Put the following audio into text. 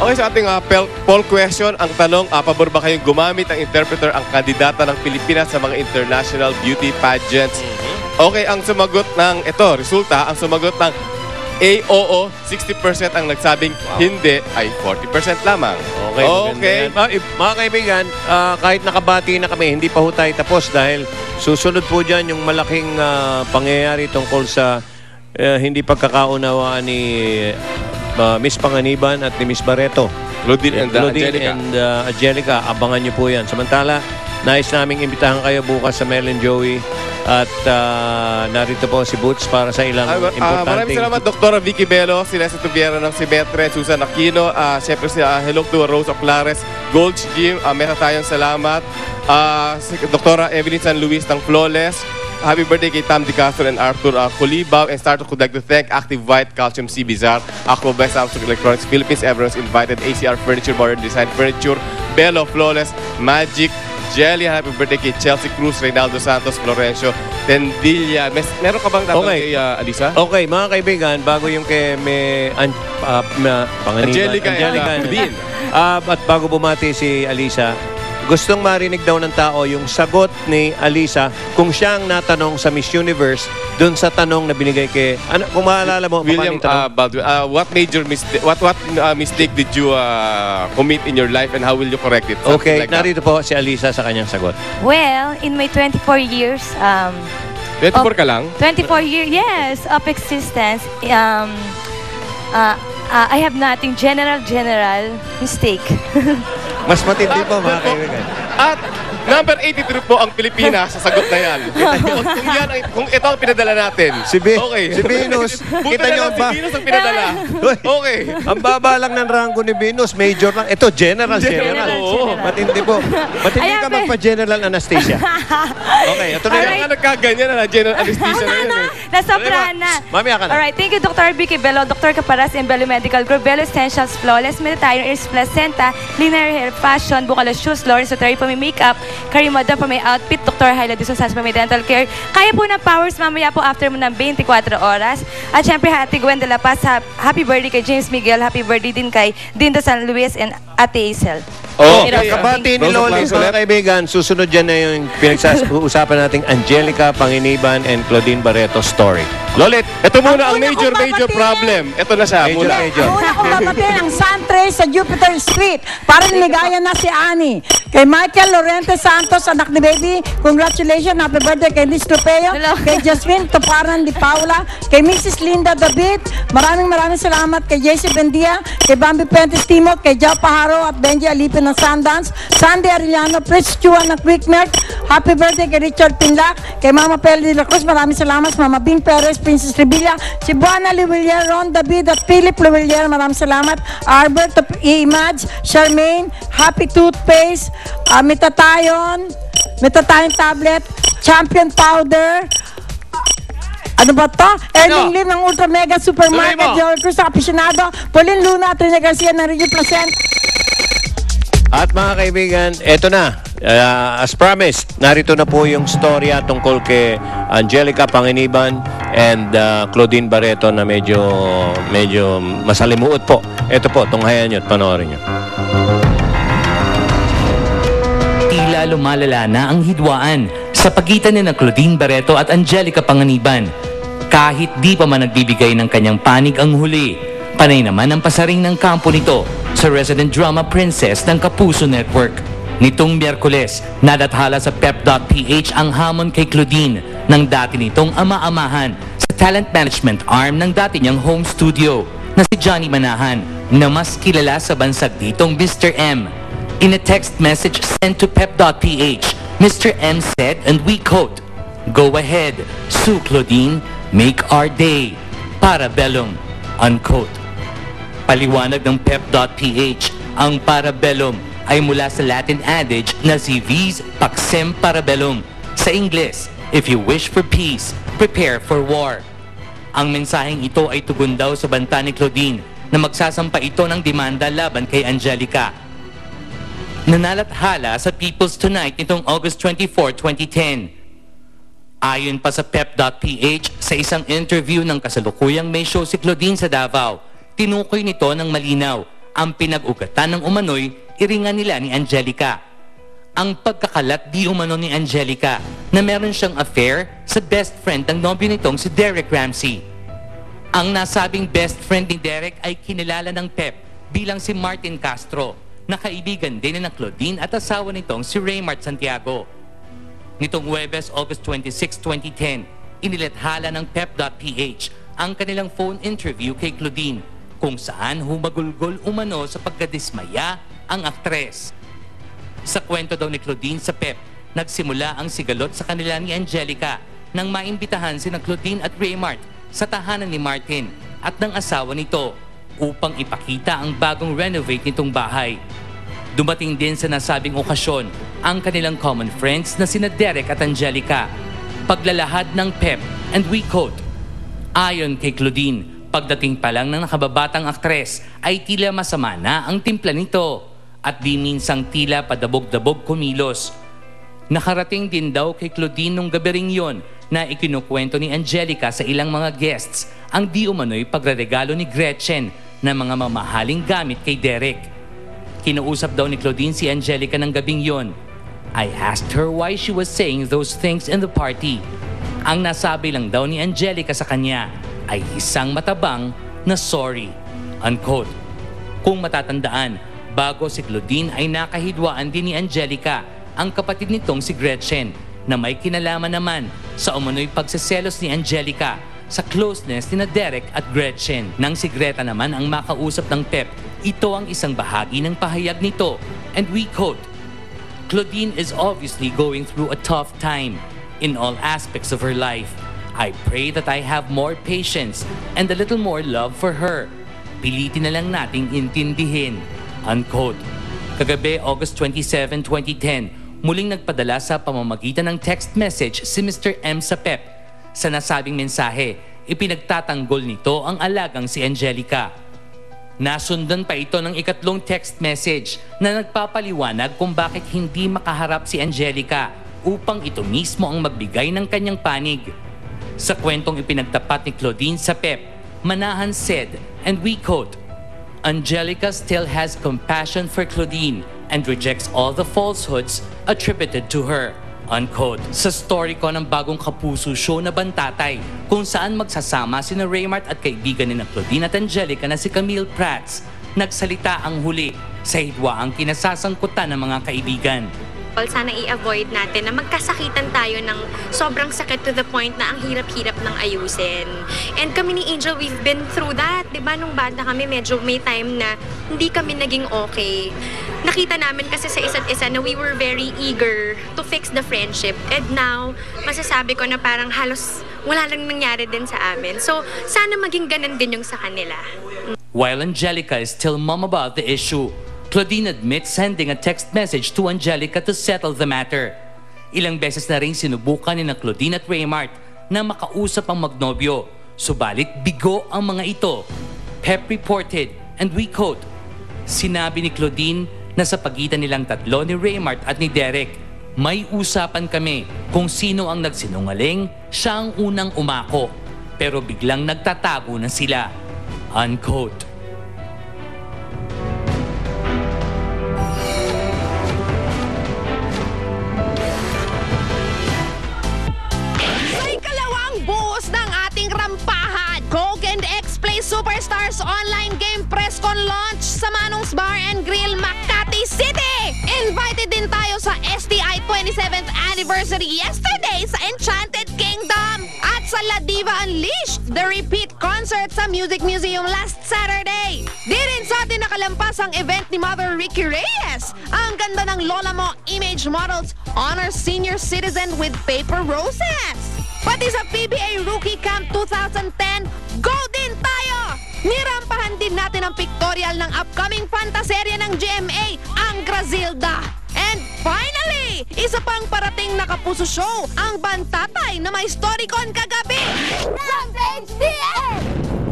Okay, sa ating poll question, ang tanong, pabor ba kayong gumamit ang interpreter ang kandidata ng Pilipinas sa mga international beauty pageants? Okay, ang sumagot ng, resulta, ang sumagot ng oo, 60% ang nagsabing hindi, ay 40% lamang. Okay. Mga kaibigan, kahit nakabati na kami, hindi pa ho tayo tapos dahil susunod po dyan yung malaking pangyayari tungkol sa hindi pagkakaunawaan ni Miss Panganiban at ni Miss Barreto. Claudine and Angelica. Abangan nyo po yan. Samantala, nais naming imbitahan kayo bukas sa Mel and Joey. At narito po si Boots para sa ilang importante. Maraming salamat, Dr. Vicky Bello, si Leslie Tubiera ng Simetre, Susan Aquino, siyempre hello to Rose of Clares, Gold's Gym, meron tayong salamat. Si Dr. Evelyn San Luis ng Flawless. Happy birthday kay Tam Di Castro and Arthur Kulibaw. And start would like to thank Active White, Calcium C Bizarre, Aqua Best, Samsung Electronics Philippines. Everyone's invited. ACR Furniture, Modern Design Furniture, Bello, Flawless, Magic, Jelly. Happy birthday kay Chelsea Cruz, Reynaldo Santos, Florencio, Tendilla. Meron ka bang dapat kay Alisa? Okay, mga kaibigan, bago yung kay Angelica at bago bumati si Alisa, gustong marinig daw ng tao yung sagot ni Alisa kung siya ang natanong sa Miss Universe dun sa tanong na binigay kay... kung maalala mo, William Baldwin, what major mistake, what mistake did you commit in your life and how will you correct it? Something okay, narito po si Alisa sa kanyang sagot. Well, in my 24 years... 24 ka lang? 24 years, yes, of existence. I have nothing general mistake. Mas matindi po, mga kaibigan. At number 83 po ang Pilipinas sa sagot na yan. Kung ito ang pinadala natin. Si Venus, kita nyo ba? Si Venus ang pinadala. Okay. Ang baba lang ng rango ni Venus, major lang. Ito, general. Matindi po. Matindi ka magpa-general anesthesia. Okay, ito na yan. Nagkaganyan na general anesthesia na yun. Nasobra na. Mamaya ka na. Alright, thank you Dr. Vicky Bello, Dr. Caparas, and Bello Medical Group, Bello Essentials, Flawless, Meditayon, Ears Placenta, Linear Hair Fashion, Bucala Shoes, Lawrence Soteri pa may makeup, Karimada pa may outfit, Dr. Hyla Dizon Sans pa may dental care. Kaya po ng Powers mamaya po after mo ng 24 oras. At syempre, Ate Gwen de la Paz, happy birthday kay James Miguel, happy birthday din kay Dinda San Luis and Ate Hazel. Kabati ni Lolis, mga kaibigan, susunod dyan na yung pinag-uusapan nating Angelica Panginiban and Claudine Barreto story. Lolit, ito muna ang major problem. Ito na siya. Una kong babatiin ang Santre sa Jupiter Street para ligaya na si Annie. Kay Michael Lorente Santos, anak ni Baby, congratulations, happy birthday kay Liz Tropeo, kay Jasmine Toparan Di Paula, kay Mrs. Linda David, maraming salamat kay JC Bendia, kay Bambi Pentes Timot, kay Jao Paharo at Benji Alipin ng Sundance, Sandy Arellano, Prince Chua ng Quick Milk, happy birthday kay Richard Pinlac, kay Mama Peli de la Cruz, maraming salamat, Mama Bing Perez, Princess Revilla, si Buana Liwilier, Ron David at Philip Liwilier, maraming salamat, Albert Image, Charmaine, Happy Toothpaste, Metatayon tablet, Champion Powder, ano ba to? Erling Lim ng Ultra Mega Supermarket, Joel Cruz, Aficionado, Pauline Luna at Rina Garcia ng Regio Placent. At mga kaibigan, eto na. As promised, narito na po yung storya tungkol kay Angelica Panginiban and Claudine Barreto na medyo masalimuot po. Ito po, tunghayan nyo at panoorin nyo. Tila lumalala na ang hidwaan sa pagitan ni Claudine Barreto at Angelica Panginiban. Kahit di pa man nagbibigay ng kanyang panig ang huli, panay naman ang pasaring ng kampo nito sa resident drama princess ng Kapuso Network. Nitong Miyerkules, nadathala sa pep.ph ang hamon kay Claudine ng dati nitong ama-amahan sa talent management arm ng dati niyang home studio na si Johnny Manahan na mas kilala sa bansag ditong Mr. M. In a text message sent to pep.ph, Mr. M said, and we quote, "Go ahead, Sue Claudine, make our day, Parabellum," unquote. Paliwanag ng pep.ph, ang Parabellum ay mula sa Latin adage na si vis pacem parabellum. Sa Ingles, if you wish for peace, prepare for war. Ang mensaheng ito ay tugon daw sa banta ni Claudine na magsasampa ito ng demanda laban kay Angelica. Nanalathala sa People's Tonight nitong August 24, 2010. Ayon pa sa pep.ph, sa isang interview ng kasalukuyang may show si Claudine sa Davao, tinukoy nito ng malinaw Ang pinag-ugatan ng umano'y iringan nila ni Angelica. Ang pagkakalat di umano ni Angelica na meron siyang affair sa best friend ng nobyo nitong si Derek Ramsey. Ang nasabing best friend ni Derek ay kinilala ng Pep bilang si Martin Castro, na kaibigan din ni Claudine at asawa nitong si Raymart Santiago. Nitong Huwebes, August 26, 2010, inilathala ng Pep.ph ang kanilang phone interview kay Claudine, kung saan humagulgol umano sa pagkadismaya ang aktres. Sa kwento daw ni Claudine sa Pep, nagsimula ang sigalot sa kanila ni Angelica nang maimbitahan sina Claudine at Raymart sa tahanan ni Martin at ng asawa nito upang ipakita ang bagong renovate nitong bahay. Dumating din sa nasabing okasyon ang kanilang common friends na sina Derek at Angelica. Paglalahad ng Pep, and we quote, "Ayon kay Claudine, pagdating pa lang ng nakababatang aktres ay tila masama na ang timpla nito at di minsang tila padabog-dabog kumilos." Nakarating din daw kay Claudine nung gabi ring yon na ikinukwento ni Angelica sa ilang mga guests ang di umano'y pagreregalo ni Gretchen ng mga mamahaling gamit kay Derek. Kinausap daw ni Claudine si Angelica ng gabing yon. I asked her why she was saying those things in the party. Ang nasabi lang daw ni Angelica sa kanya ay isang matabang na sorry. Unquote. Kung matatandaan, bago si Claudine ay nakahidwaan din ni Angelica ang kapatid nitong si Gretchen na may kinalaman naman sa umano'y pagseselos ni Angelica sa closeness ni Derek at Gretchen. Nang si Greta naman ang makausap ng Pep, ito ang isang bahagi ng pahayag nito, and we quote, "Claudine is obviously going through a tough time in all aspects of her life. I pray that I have more patience and a little more love for her. Pilitin na lang nating intindihin." Unquote. Kagabi, August 27, 2010, muling nagpadala sa pamamagitan ng text message si Mr. M sa Pep. Sa nasabing mensahe, ipinagtatanggol nito ang alagang si Angelica. Nasundan pa ito ng ikatlong text message na nagpapaliwanag kung bakit hindi makaharap si Angelica upang ito mismo ang magbigay ng kanyang panig. Sa kwentong ipinagtapat ni Claudine sa Pep, Manahan said, and we quote, "Angelica still has compassion for Claudine and rejects all the falsehoods attributed to her." Unquote. Sa story ko ng bagong Kapuso show na Bantatay, kung saan magsasama sina Raymart at kaibigan ni Claudine at Angelica na si Camille Prats, nagsalita ang huli sa hidwaang kinasasangkutan ng mga kaibigan. Sana i-avoid natin na magkasakitan tayo ng sobrang sakit to the point na ang hirap-hirap ng ayusin. And kami ni Angel, we've been through that. Diba nung bata kami, medyo may time na hindi kami naging okay. Nakita namin kasi sa isa't isa na we were very eager to fix the friendship. And now, masasabi ko na parang halos wala lang nangyari din sa amin. So, sana maging ganun din yung sa kanila. While Angelica is still mum about the issue, Claudine admits sending a text message to Angelica to settle the matter. Ilang beses na rin sinubukan ni Claudine at Raymart na makausap ang magnobyo, subalit bigo ang mga ito. Pep reported, and we quote, "Sinabi ni Claudine na sa pagitan nilang tatlo ni Raymart at ni Derek, may usapan kami kung sino ang nagsinungaling, siya ang unang umako, pero biglang nagtatago na sila." Unquote. Superstars online game press con launch sa Manong's Bar and Grill, Makati City. Invited din tayo sa STI 27th anniversary yesterday sa Enchanted Kingdom at sa La Diva Unleashed, the repeat concert sa Music Museum last Saturday. Di rin sa atin nakalampas ang event ni Mother Ricky Reyes. Ang ganda ng lola mo image models honor senior citizen with paper roses. Pati sa PBA Rookie Camp 2010, go din tayo! Nirampahan din natin ang pictorial ng upcoming fantaserya ng GMA, ang Grazilda. And finally, isa pang parating na Kapuso show, ang Bantatay na may Storycon kagabi. Rampage DX!